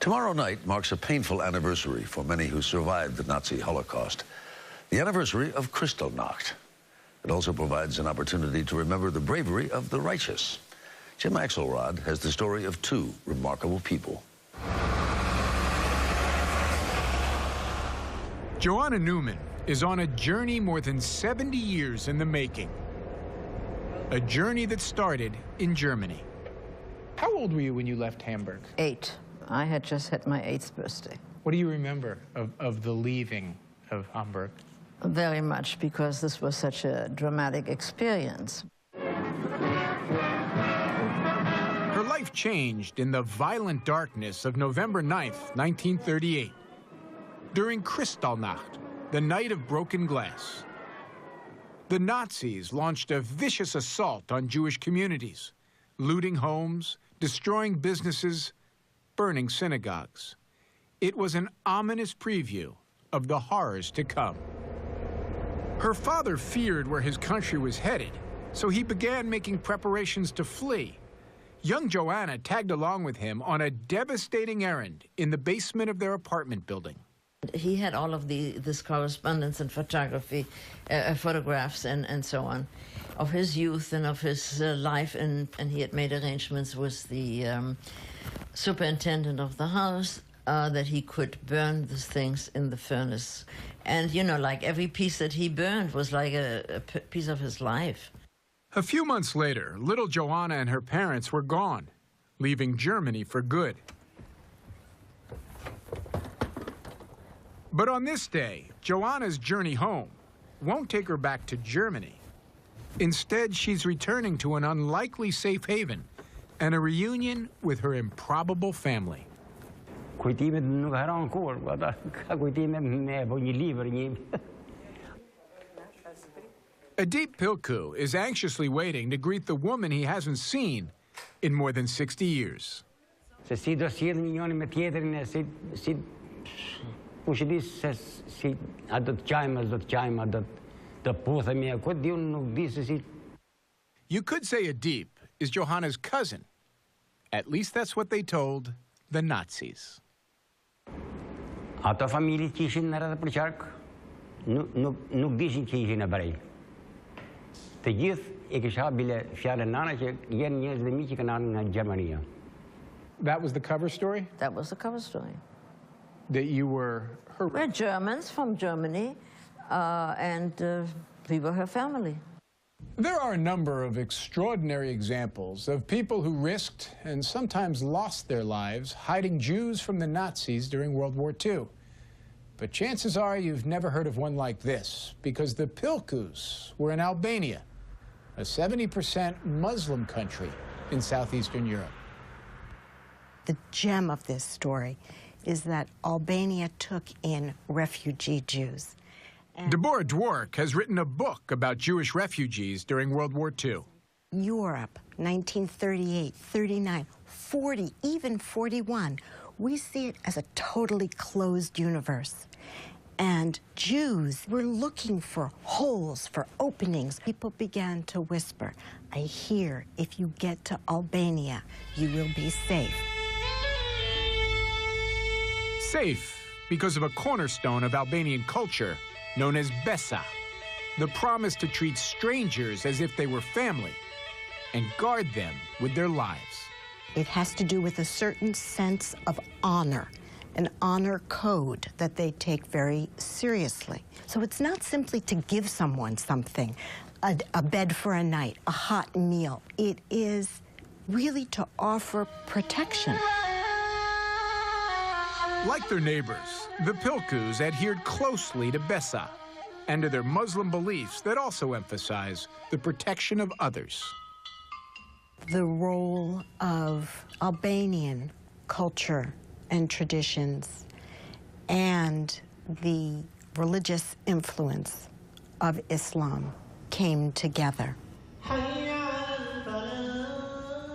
Tomorrow night marks a painful anniversary for many who survived the Nazi Holocaust. The anniversary of Kristallnacht. It also provides an opportunity to remember the bravery of the righteous. Jim Axelrod has the story of two remarkable people. Joanna Newman is on a journey more than 70 years in the making. A journey that started in Germany. How old were you when you left Hamburg? 8. I had just had my 8th birthday. What do you remember of the leaving of Hamburg? Very much, because this was such a dramatic experience. Her life changed in the violent darkness of November 9th, 1938. During Kristallnacht, the night of broken glass, the Nazis launched a vicious assault on Jewish communities, looting homes, destroying businesses, burning synagogues. It was an ominous preview of the horrors to come. Her father feared where his country was headed, so he began making preparations to flee. Young Joanna tagged along with him on a devastating errand in the basement of their apartment building. He had all of this correspondence and photography, photographs and so on, of his youth and of his life, and he had made arrangements with the superintendent of the house that he could burn these things in the furnace. And, you know, like every piece that he burned was like a piece of his life. A few months later, little Joanna and her parents were gone, leaving Germany for good. But on this day, Joanna's journey home won't take her back to Germany. Instead, she's returning to an unlikely safe haven and a reunion with her improbable family. Adip Pilku is anxiously waiting to greet the woman he hasn't seen in more than 60 years. You could say Adip is Johanna's cousin. At least that's what they told the Nazis. That was the cover story? That was the cover story. That you were her... We're Germans from Germany, and we were her family. There are a number of extraordinary examples of people who risked and sometimes lost their lives hiding Jews from the Nazis during World War II. But chances are you've never heard of one like this, because the Pilkus were in Albania, a 70% Muslim country in southeastern Europe. The gem of this story is that Albania took in refugee Jews. Deborah Dwork has written a book about Jewish refugees during World War II. Europe, 1938, 39, 40, even 41. We see it as a totally closed universe. And Jews were looking for holes, for openings. People began to whisper, I hear if you get to Albania, you will be safe. Safe because of a cornerstone of Albanian culture known as Besa, the promise to treat strangers as if they were family and guard them with their lives. It has to do with a certain sense of honor, an honor code that they take very seriously. So it's not simply to give someone something, a bed for a night, a hot meal. It is really to offer protection. Like their neighbors, the Pilkus adhered closely to Besa and to their Muslim beliefs that also emphasize the protection of others. The role of Albanian culture and traditions and the religious influence of Islam came together.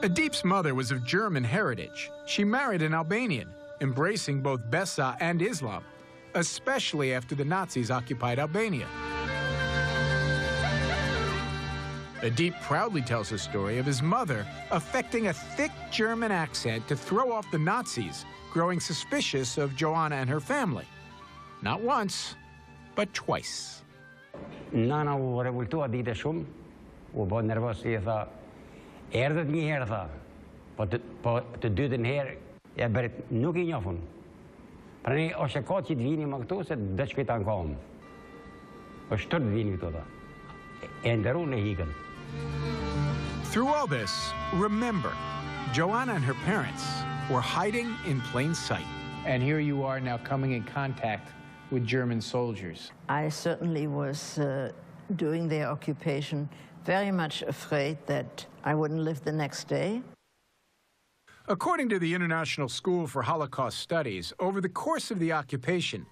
Adip's mother was of German heritage. She married an Albanian, embracing both Besa and Islam, especially after the Nazis occupied Albania. Adip proudly tells his story of his mother affecting a thick German accent to throw off the Nazis, growing suspicious of Joanna and her family. Not once, but twice. Nana u revoltua dite shumë, u bë nervos si e tha, erdhët një herë tha, po të dytën herë ja bërit nuk I njohun. Prandaj është e ka që të vini më këtu se do të shpejtan kam. Është të vini këtu tha. E ndërun e hikën. Through all this, remember, Joanna and her parents were hiding in plain sight. And here you are now coming in contact with German soldiers. I certainly was, during their occupation, very much afraid that I wouldn't live the next day. According to the International School for Holocaust Studies, over the course of the occupation,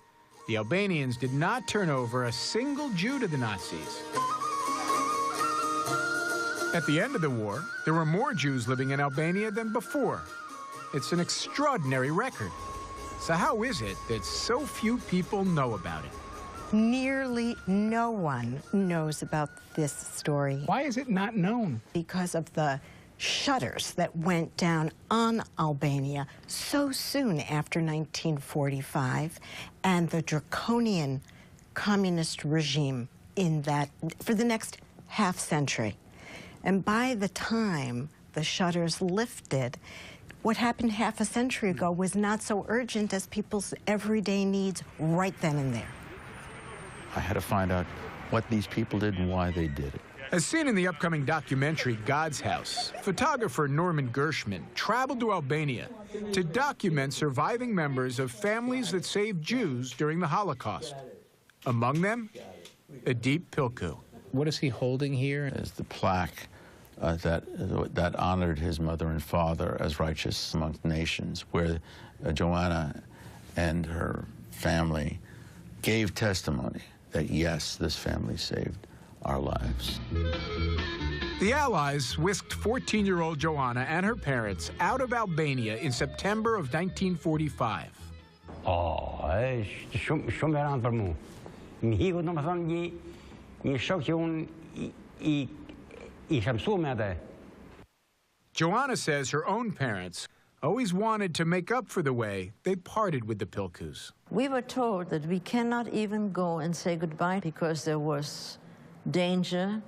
the Albanians did not turn over a single Jew to the Nazis. At the end of the war, there were more Jews living in Albania than before. It's an extraordinary record. So how is it that so few people know about it? Nearly no one knows about this story. Why is it not known? Because of the shutters that went down on Albania so soon after 1945 and the draconian communist regime in that for the next half century. And by the time the shutters lifted, what happened half a century ago was not so urgent as people's everyday needs right then and there. I had to find out what these people did and why they did it. As seen in the upcoming documentary God's House, photographer Norman Gershman traveled to Albania to document surviving members of families that saved Jews during the Holocaust. Among them, Adip Pilku. What is he holding here? Is the plaque that honored his mother and father as righteous amongst nations, where Joanna and her family gave testimony that, yes, this family saved our lives. The Allies whisked 14-year-old Joanna and her parents out of Albania in September of 1945. Shumë e rëndë për mu. Më hiku të më thonë një shok që unë I mësu me atë. Joanna says her own parents always wanted to make up for the way they parted with the Pilkus. We were told that we cannot even go and say goodbye because there was danger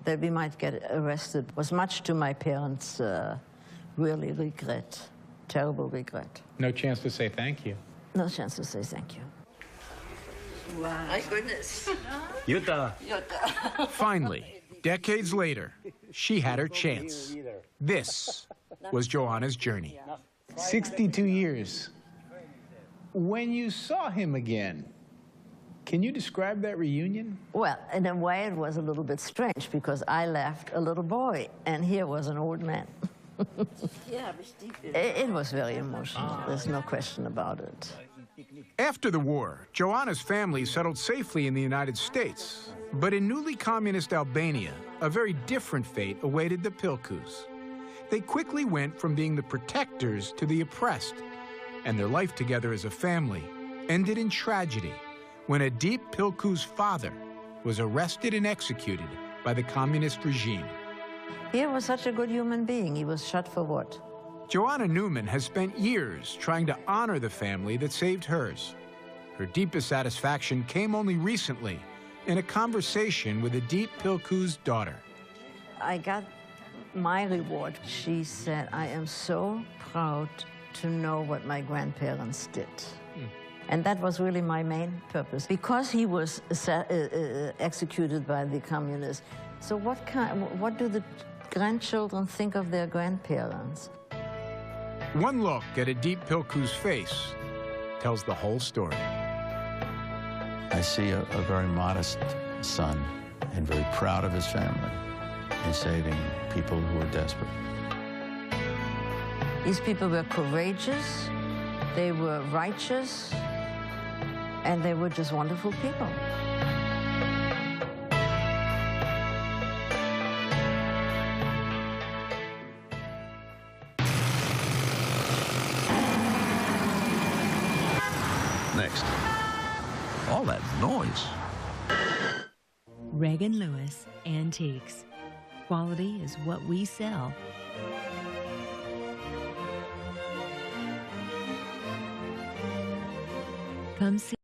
that we might get arrested. It was much to my parents' really regret, terrible regret. No chance to say thank you. No chance to say thank you. Wow. My goodness. Jutta. Finally, decades later, she had her chance. This was Joanna's journey. 62 years. When you saw him again, can you describe that reunion? Well, in a way, it was a little bit strange because I left a little boy, and here was an old man. It was very emotional. There's no question about it. After the war, Joanna's family settled safely in the United States. But in newly communist Albania, a very different fate awaited the Pilkus. They quickly went from being the protectors to the oppressed, and their life together as a family ended in tragedy when Adip Pilku's father was arrested and executed by the communist regime. He was such a good human being. He was shot for what? Joanna Newman has spent years trying to honor the family that saved hers. Her deepest satisfaction came only recently in a conversation with Adip Pilku's daughter. I got my reward. She said, I am so proud to know what my grandparents did. And that was really my main purpose. Because he was executed by the communists, so what do the grandchildren think of their grandparents? One look at Adip Pilku's face tells the whole story. I see a very modest son and very proud of his family in saving people who are desperate. These people were courageous, they were righteous, and they were just wonderful people. Next, all that noise. Reagan Lewis Antiques. Quality is what we sell. Come see